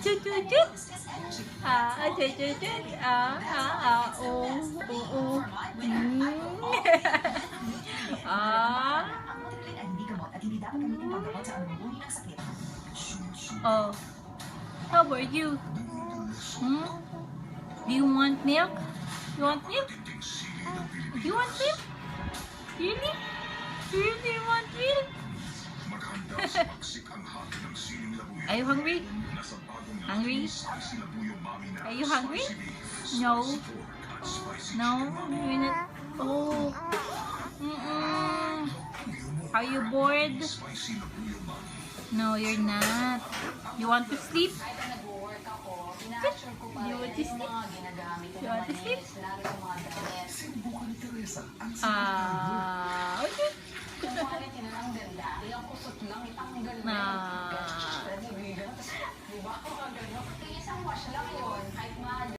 Chut, chut, chut. Chut, chut, chut. Oo. Oh, how about you? Do you want milk? You want milk? Do you want milk? Really? Really want milk? Are you hungry? Hungry? Are you hungry? No. No, you're not. Oh. Are you bored? No, you're not. You want to sleep? You want to sleep? You want to sleep? Okay.